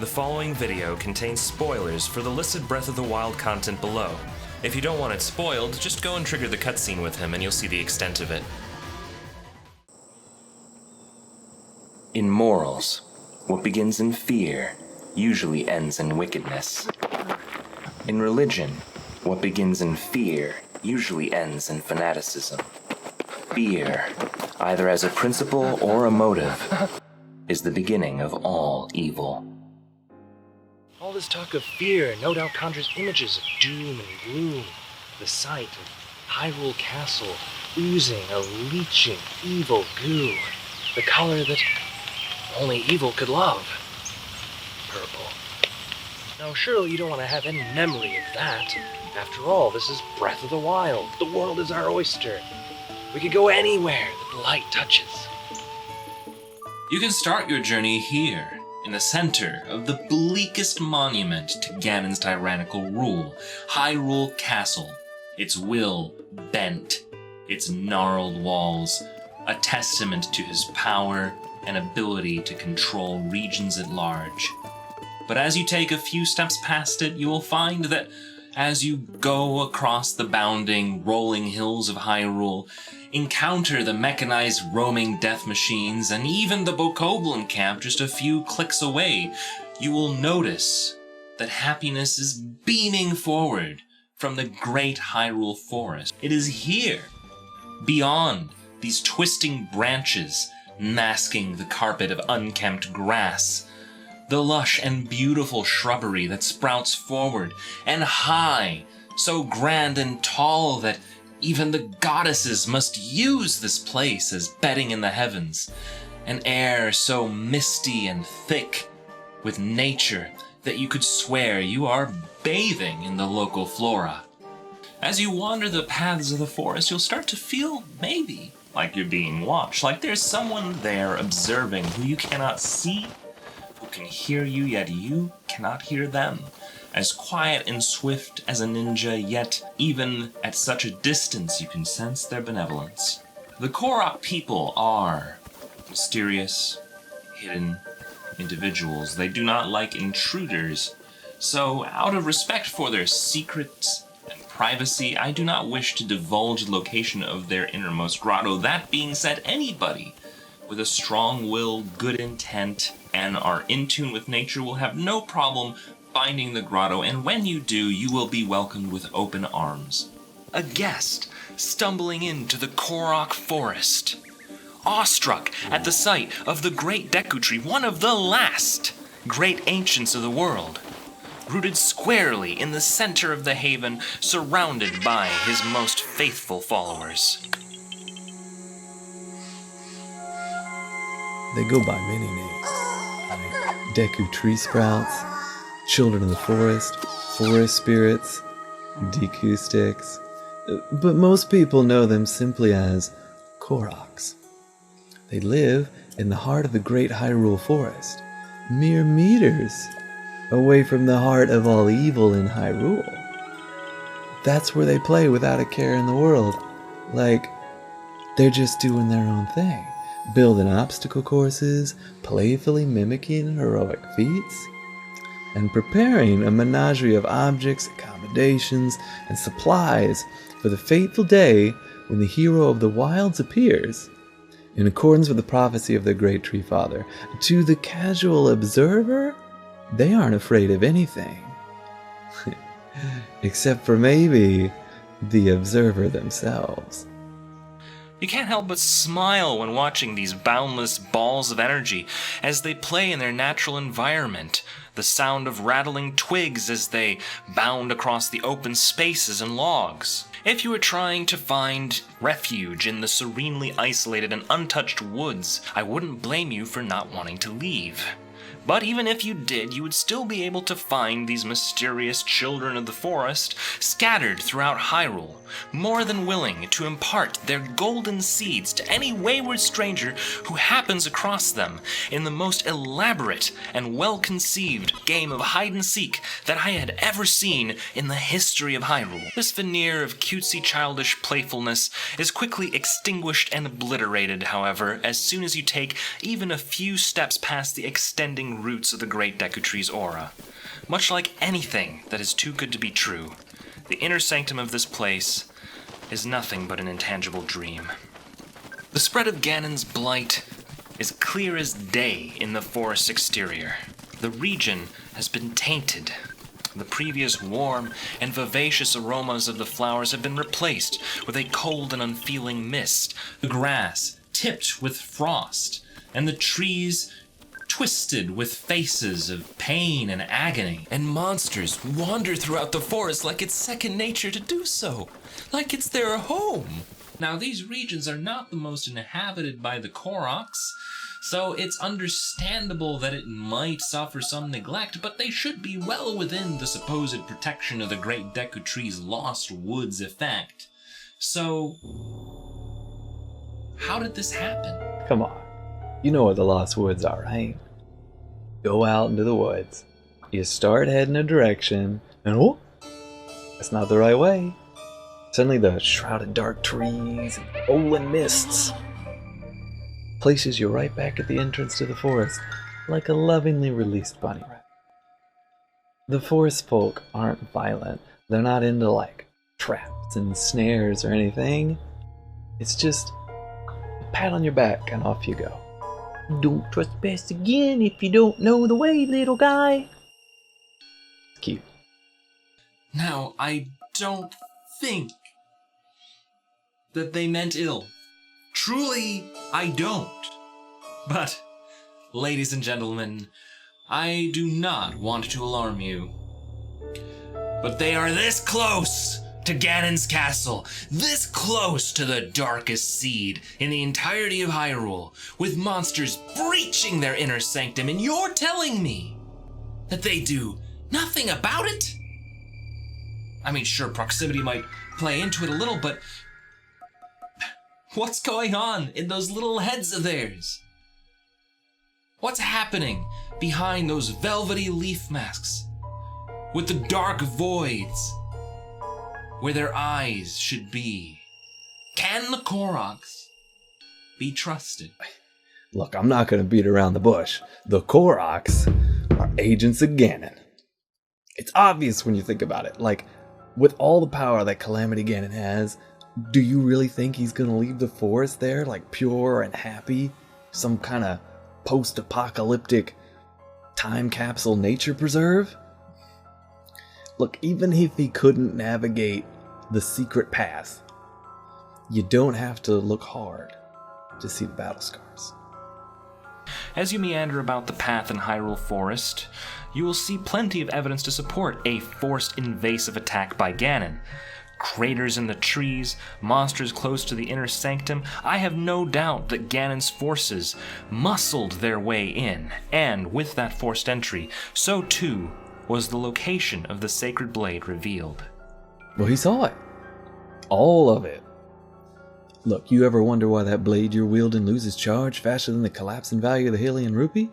The following video contains spoilers for the listed Breath of the Wild content below. If you don't want it spoiled, just go and trigger the cutscene with him and you'll see the extent of it. In morals, what begins in fear usually ends in wickedness. In religion, what begins in fear usually ends in fanaticism. Fear, either as a principle or a motive, is the beginning of all evil. All this talk of fear no doubt conjures images of doom and gloom. The sight of Hyrule Castle oozing a leeching evil goo. The color that only evil could love. Purple. Now surely you don't want to have any memory of that. After all, this is Breath of the Wild. The world is our oyster. We could go anywhere that the light touches. You can start your journey here, in the center of the bleakest monument to Ganon's tyrannical rule, Hyrule Castle. Its will bent, its gnarled walls, a testament to his power and ability to control regions at large. But as you take a few steps past it, you will find that as you go across the bounding, rolling hills of Hyrule, encounter the mechanized roaming death machines, and even the Bokoblin camp just a few clicks away, you will notice that happiness is beaming forward from the great Hyrule forest. It is here, beyond these twisting branches masking the carpet of unkempt grass, the lush and beautiful shrubbery that sprouts forward and high, so grand and tall that even the goddesses must use this place as bedding in the heavens. An air so misty and thick with nature that you could swear you are bathing in the local flora. As you wander the paths of the forest, you'll start to feel maybe like you're being watched, like there's someone there observing who you cannot see, who can hear you, yet you cannot hear them. As quiet and swift as a ninja, yet even at such a distance you can sense their benevolence. The Korok people are mysterious, hidden individuals. They do not like intruders, so out of respect for their secrets and privacy, I do not wish to divulge the location of their innermost grotto. That being said, anybody with a strong will, good intent, and are in tune with nature will have no problem finding the grotto, and when you do, you will be welcomed with open arms. A guest stumbling into the Korok forest, awestruck at the sight of the great Deku Tree, one of the last great ancients of the world, rooted squarely in the center of the haven, surrounded by his most faithful followers. They go by many names, like Deku Tree Sprouts, Children of the Forest, Forest Spirits, Deku Sticks, but most people know them simply as Koroks. They live in the heart of the great Hyrule Forest, mere meters away from the heart of all evil in Hyrule. That's where they play without a care in the world, like they're just doing their own thing, building obstacle courses, playfully mimicking heroic feats, and preparing a menagerie of objects, accommodations, and supplies for the fateful day when the hero of the wilds appears. In accordance with the prophecy of the great Tree Father, to the casual observer, they aren't afraid of anything. Except for maybe the observer themselves. You can't help but smile when watching these boundless balls of energy as they play in their natural environment, the sound of rattling twigs as they bound across the open spaces and logs. If you were trying to find refuge in the serenely isolated and untouched woods, I wouldn't blame you for not wanting to leave. But even if you did, you would still be able to find these mysterious children of the forest scattered throughout Hyrule, more than willing to impart their golden seeds to any wayward stranger who happens across them in the most elaborate and well-conceived game of hide-and-seek that I had ever seen in the history of Hyrule. This veneer of cutesy childish playfulness is quickly extinguished and obliterated, however, as soon as you take even a few steps past the extending living roots of the great Deku Tree's aura. Much like anything that is too good to be true, the inner sanctum of this place is nothing but an intangible dream. The spread of Ganon's blight is clear as day in the forest's exterior. The region has been tainted. The previous warm and vivacious aromas of the flowers have been replaced with a cold and unfeeling mist. The grass tipped with frost, and the trees twisted with faces of pain and agony. And monsters wander throughout the forest like it's second nature to do so, like it's their home. Now, these regions are not the most inhabited by the Koroks, so it's understandable that it might suffer some neglect, but they should be well within the supposed protection of the Great Deku Tree's Lost Woods effect. So, how did this happen? Come on. You know what the Lost Woods are, right? Go out into the woods. You start heading a direction, and oh, that's not the right way. Suddenly the shrouded dark trees and rolling mists places you right back at the entrance to the forest, like a lovingly released bunny rabbit. The forest folk aren't violent. They're not into, like, traps and snares or anything. It's just a pat on your back and off you go. Don't trespass again if you don't know the way, little guy. It's cute. Now, I don't think that they meant ill. Truly, I don't. But, ladies and gentlemen, I do not want to alarm you. But they are this close to Ganon's castle, this close to the darkest seed in the entirety of Hyrule, with monsters breaching their inner sanctum, and you're telling me that they do nothing about it? I mean, sure, proximity might play into it a little, but what's going on in those little heads of theirs? What's happening behind those velvety leaf masks with the dark voids where their eyes should be? Can the Koroks be trusted? Look, I'm not going to beat around the bush. The Koroks are agents of Ganon. It's obvious when you think about it. Like, with all the power that Calamity Ganon has, do you really think he's going to leave the forest there, like, pure and happy? Some kind of post-apocalyptic time capsule nature preserve? Look, even if he couldn't navigate the secret path, you don't have to look hard to see the battle scars. As you meander about the path in Hyrule Forest, you will see plenty of evidence to support a forced invasive attack by Ganon. Craters in the trees, monsters close to the inner sanctum. I have no doubt that Ganon's forces muscled their way in, and with that forced entry, so too was the location of the sacred blade revealed. Well, he saw it. All of it. Look, you ever wonder why that blade you're wielding loses charge faster than the collapsing value of the Hylian rupee?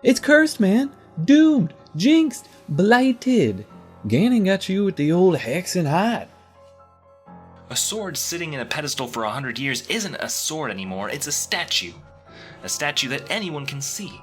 It's cursed, man. Doomed. Jinxed. Blighted. Ganon got you with the old hex and hide. A sword sitting in a pedestal for 100 years isn't a sword anymore, it's a statue. A statue that anyone can see.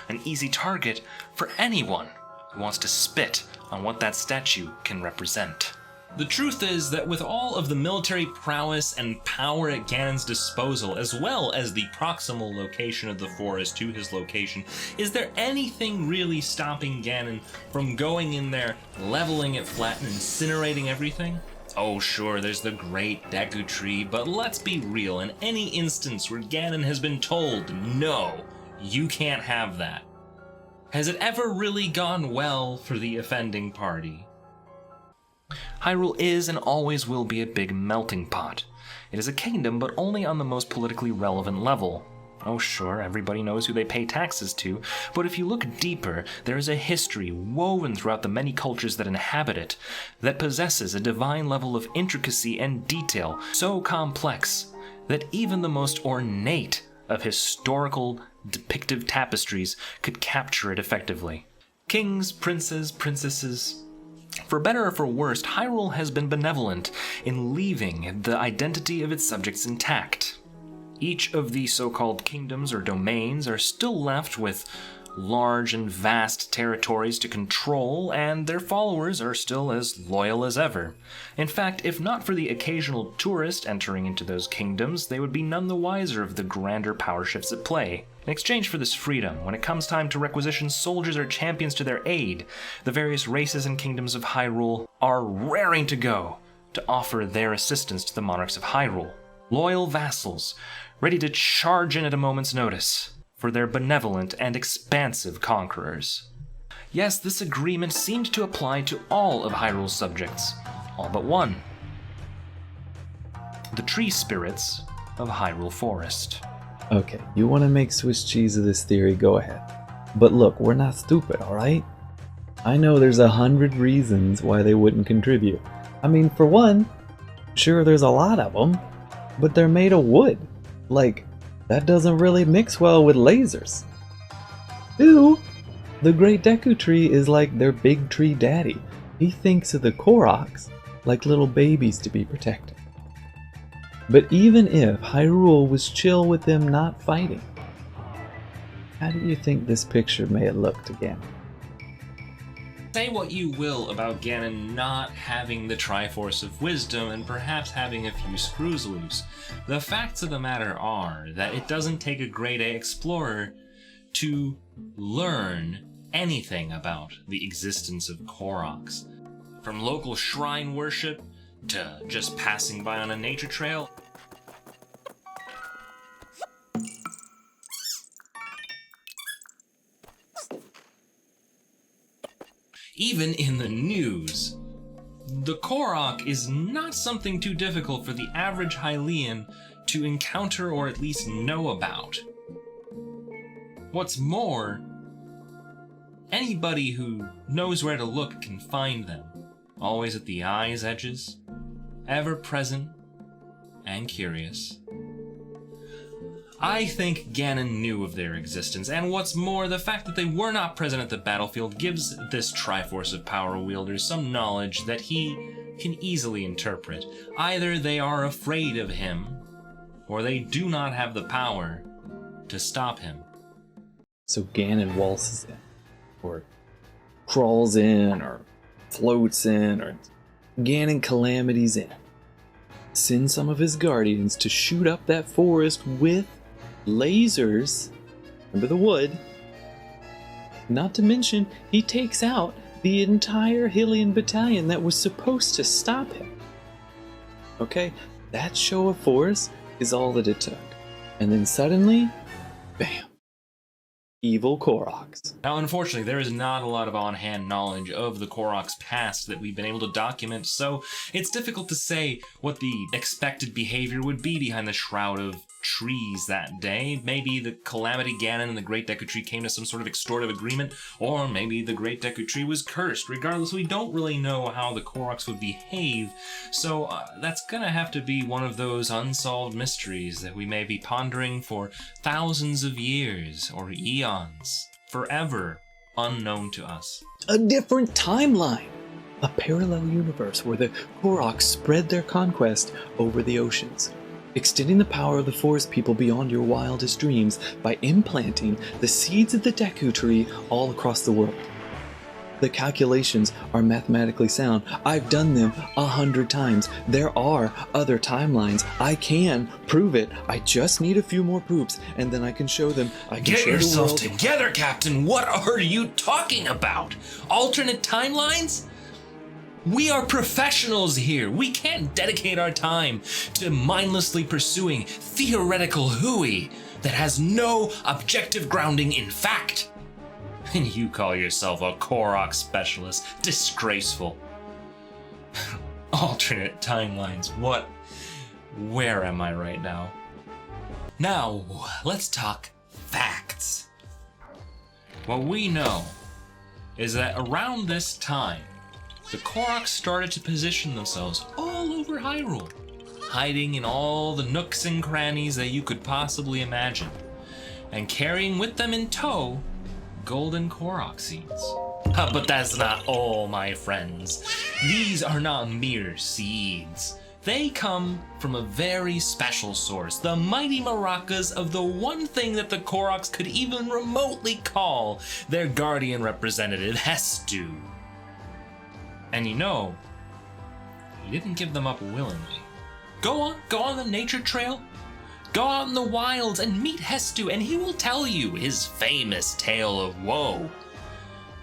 An easy target for anyone who wants to spit on what that statue can represent. The truth is that with all of the military prowess and power at Ganon's disposal, as well as the proximal location of the forest to his location, is there anything really stopping Ganon from going in there, leveling it flat, and incinerating everything? Oh sure, there's the great Deku Tree, but let's be real, in any instance where Ganon has been told, no, you can't have that, has it ever really gone well for the offending party? Hyrule is and always will be a big melting pot. It is a kingdom, but only on the most politically relevant level. Oh sure, everybody knows who they pay taxes to, but if you look deeper, there is a history woven throughout the many cultures that inhabit it that possesses a divine level of intricacy and detail so complex that even the most ornate of historical depictive tapestries could capture it effectively. Kings, princes, princesses. For better or for worse, Hyrule has been benevolent in leaving the identity of its subjects intact. Each of the so-called kingdoms or domains are still left with large and vast territories to control, and their followers are still as loyal as ever. In fact, if not for the occasional tourist entering into those kingdoms, they would be none the wiser of the grander power shifts at play. In exchange for this freedom, when it comes time to requisition soldiers or champions to their aid, the various races and kingdoms of Hyrule are raring to go to offer their assistance to the monarchs of Hyrule. Loyal vassals, ready to charge in at a moment's notice for their benevolent and expansive conquerors. Yes, this agreement seemed to apply to all of Hyrule's subjects, all but one. The tree spirits of Hyrule Forest. Okay, you want to make Swiss cheese of this theory, go ahead. But look, we're not stupid, alright? I know there's 100 reasons why they wouldn't contribute. I mean, for one, sure there's a lot of them, but they're made of wood. Like, that doesn't really mix well with lasers. Two, the Great Deku Tree is like their big tree daddy. He thinks of the Koroks like little babies to be protected. But even if Hyrule was chill with them not fighting, how do you think this picture may have looked again? Say what you will about Ganon not having the Triforce of Wisdom and perhaps having a few screws loose. The facts of the matter are that it doesn't take a grade A explorer to learn anything about the existence of Koroks. From local shrine worship to just passing by on a nature trail. Even in the news, the Korok is not something too difficult for the average Hylian to encounter or at least know about. What's more, anybody who knows where to look can find them, always at the eye's edges, ever present and curious. I think Ganon knew of their existence, and what's more, the fact that they were not present at the battlefield gives this Triforce of Power wielder some knowledge that he can easily interpret. Either they are afraid of him, or they do not have the power to stop him. So Ganon waltzes in, or crawls in, or floats in, or Ganon calamities in. Send some of his guardians to shoot up that forest with lasers. Remember the wood? Not to mention, he takes out the entire Hylian battalion that was supposed to stop him. Okay, that show of force is all that it took. And then suddenly, bam. Evil Koroks. Now, unfortunately, there is not a lot of on-hand knowledge of the Korok's past that we've been able to document, so it's difficult to say what the expected behavior would be behind the Shroud of Trees that day. Maybe the Calamity Ganon and the Great Deku Tree came to some sort of extortive agreement, or maybe the Great Deku Tree was cursed. Regardless, we don't really know how the Koroks would behave, so that's gonna have to be one of those unsolved mysteries that we may be pondering for thousands of years or eons, forever unknown to us. A different timeline! A parallel universe where the Koroks spread their conquest over the oceans, extending the power of the forest people beyond your wildest dreams by implanting the seeds of the Deku Tree all across the world. The calculations are mathematically sound. I've done them 100 times. There are other timelines. I can prove it. I just need a few more proofs, and then I can show them. I can Get show yourself the world. together, Captain. What are you talking about? Alternate timelines? We are professionals here. We can't dedicate our time to mindlessly pursuing theoretical hooey that has no objective grounding in fact. And you call yourself a Korok specialist. Disgraceful. Alternate timelines. What? Where am I right now? Now, let's talk facts. What we know is that around this time, the Koroks started to position themselves all over Hyrule, hiding in all the nooks and crannies that you could possibly imagine, and carrying with them in tow golden Korok seeds. But that's not all, my friends. These are not mere seeds. They come from a very special source, the mighty maracas of the one thing that the Koroks could even remotely call their guardian representative, Hestu. And you know, he didn't give them up willingly. Go on the nature trail. Go out in the wilds and meet Hestu, and he will tell you his famous tale of woe.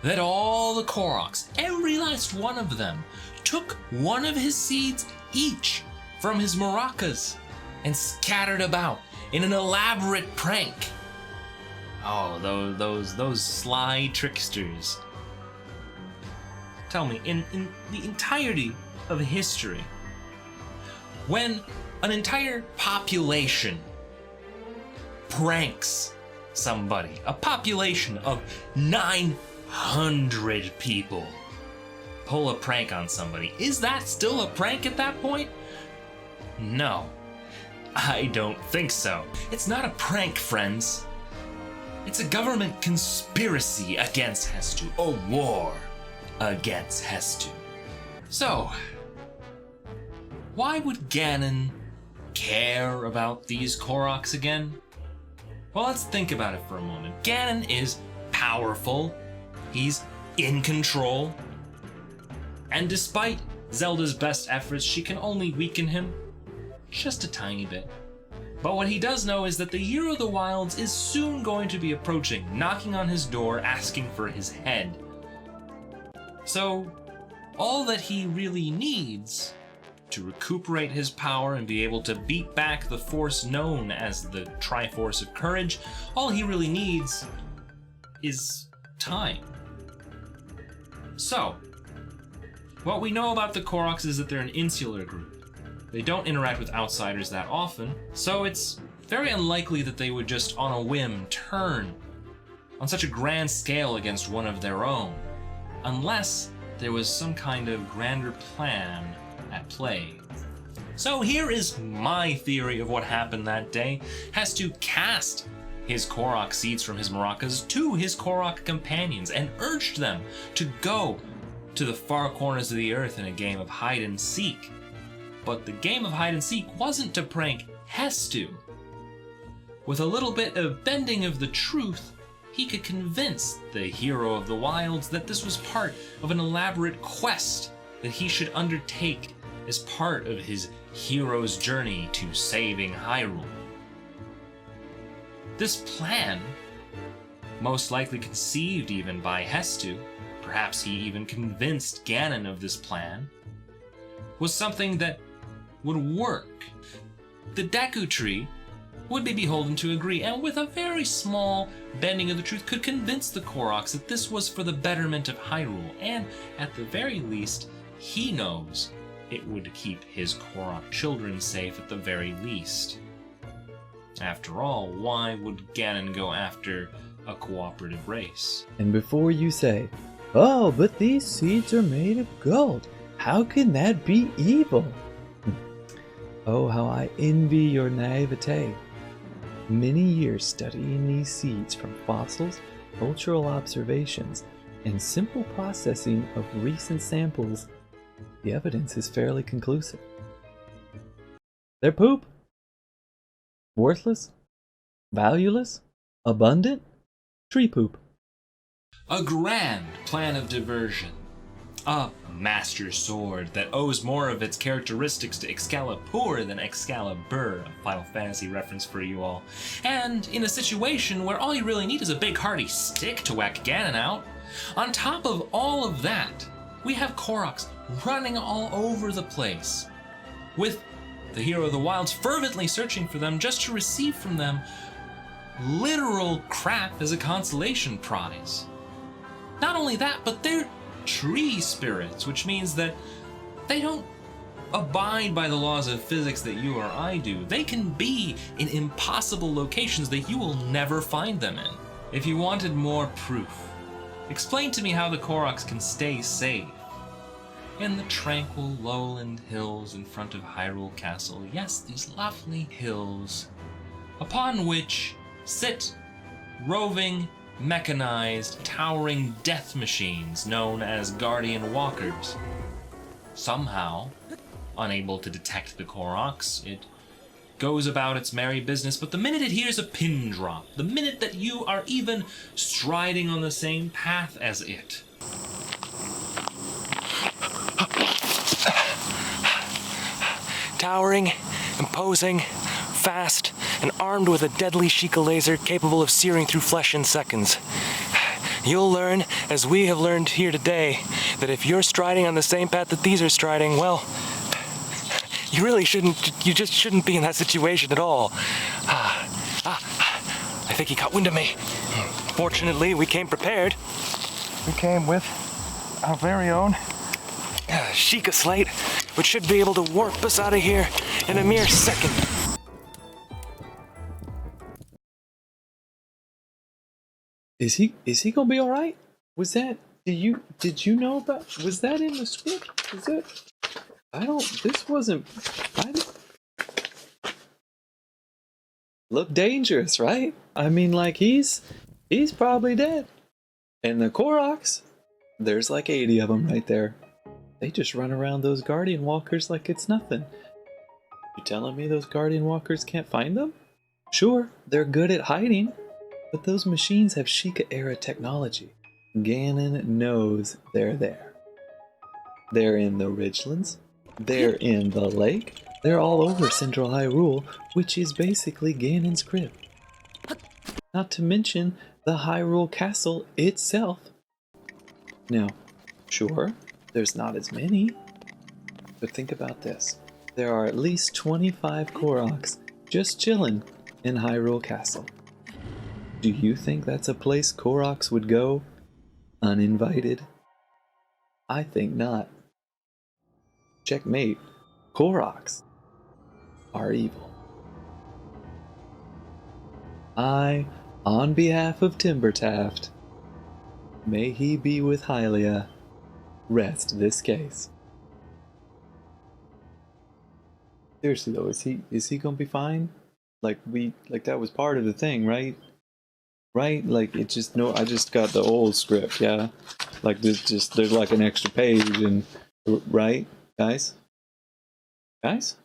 That all the Koroks, every last one of them, took one of his seeds each from his maracas and scattered about in an elaborate prank. Oh, those sly tricksters. Tell me, in the entirety of history, when an entire population pranks somebody, a population of 900 people pull a prank on somebody, is that still a prank at that point? No, I don't think so. It's not a prank, friends. It's a government conspiracy against Hestu, a war against Hestu. So, why would Ganon care about these Koroks again? Well, let's think about it for a moment. Ganon is powerful, he's in control, and despite Zelda's best efforts, she can only weaken him just a tiny bit. But what he does know is that the Hero of the Wilds is soon going to be approaching, knocking on his door, asking for his head. So, all that he really needs to recuperate his power and be able to beat back the force known as the Triforce of Courage, all he really needs is time. So, what we know about the Koroks is that they're an insular group. They don't interact with outsiders that often, so it's very unlikely that they would just on a whim turn on such a grand scale against one of their own, unless there was some kind of grander plan at play. So here is my theory of what happened that day. Hestu cast his Korok seeds from his maracas to his Korok companions and urged them to go to the far corners of the earth in a game of hide and seek. But the game of hide and seek wasn't to prank Hestu. With a little bit of bending of the truth, he could convince the Hero of the Wilds that this was part of an elaborate quest that he should undertake as part of his hero's journey to saving Hyrule. This plan, most likely conceived even by Hestu, perhaps he even convinced Ganon of this plan, was something that would work. The Deku Tree would be beholden to agree, and with a very small bending of the truth could convince the Koroks that this was for the betterment of Hyrule, and at the very least, he knows it would keep his Korok children safe at the very least. After all, why would Ganon go after a cooperative race? And before you say, "Oh, but these seeds are made of gold. How can that be evil?" Oh, how I envy your naivete. Many years studying these seeds from fossils, cultural observations, and simple processing of recent samples, the evidence is fairly conclusive. They're poop. Worthless, valueless, abundant, tree poop. A grand plan of diversion. A master sword that owes more of its characteristics to Excalibur than Excalibur, a Final Fantasy reference for you all. And in a situation where all you really need is a big hearty stick to whack Ganon out. On top of all of that, we have Koroks running all over the place, with the Hero of the Wilds fervently searching for them just to receive from them literal crap as a consolation prize. Not only that, but they're tree spirits, which means that they don't abide by the laws of physics that you or I do. They can be in impossible locations that you will never find them in. If you wanted more proof, explain to me how the Koroks can stay safe in the tranquil lowland hills in front of Hyrule Castle. Yes, these lovely hills upon which sit roving, mechanized, towering death machines known as Guardian Walkers. Somehow, unable to detect the Koroks. It goes about its merry business, but the minute it hears a pin drop, the minute that you are even striding on the same path as it, Towering, imposing, fast, and armed with a deadly Sheikah laser capable of searing through flesh in seconds. You'll learn, as we have learned here today, that if you're striding on the same path that these are striding, well, you just shouldn't be in that situation at all. I think he caught wind of me. Fortunately, we came prepared. We came with our very own Sheikah slate, which should be able to warp us out of here in a mere second. Is he gonna be all right? Was that did you know about? Was that in the script? Was it? This wasn't. Look dangerous, right? I mean, like he's probably dead. And the Koroks, there's like 80 of them right there. They just run around those Guardian Walkers like it's nothing. You telling me those Guardian Walkers can't find them? Sure, they're good at hiding, but those machines have Sheikah-era technology. Ganon knows they're there. They're in the Ridgelands. They're in the lake. They're all over Central Hyrule, which is basically Ganon's crib. Not to mention the Hyrule Castle itself. Now, sure, there's not as many, but think about this. There are at least 25 Koroks just chilling in Hyrule Castle. Do you think that's a place Koroks would go uninvited? I think not. Checkmate. Koroks are evil. I, on behalf of Timbertaft, may he be with Hylia, rest this case. Seriously though, is he gonna be fine? Like that was part of the thing, right? Right? Like it just I just got the old script, yeah. Like there's like an extra page and right, guys? Guys?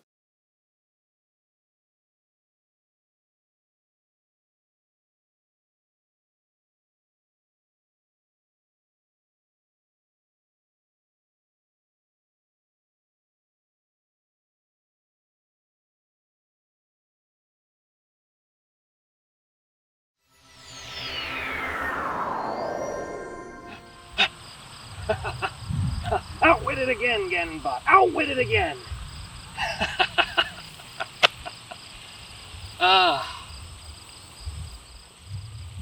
Outwitted again, Ganonbot! Outwitted again!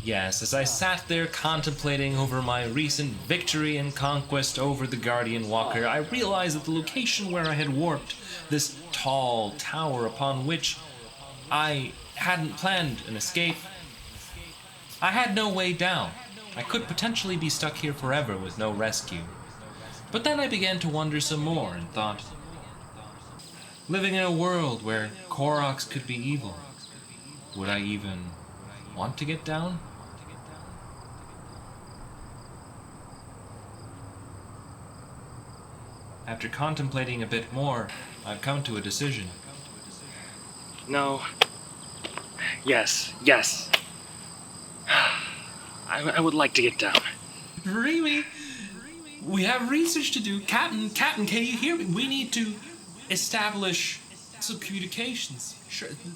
yes, as I sat there contemplating over my recent victory and conquest over the Guardian Walker, I realized that the location where I had warped, this tall tower upon which I hadn't planned an escape, I had no way down. I could potentially be stuck here forever with no rescue. But then I began to wonder some more and thought, living in a world where Koroks could be evil, would I even want to get down? After contemplating a bit more, I've come to a decision. No. Yes. I would like to get down. Really? We have research to do. Captain, can you hear me? We need to establish some communications. Sure.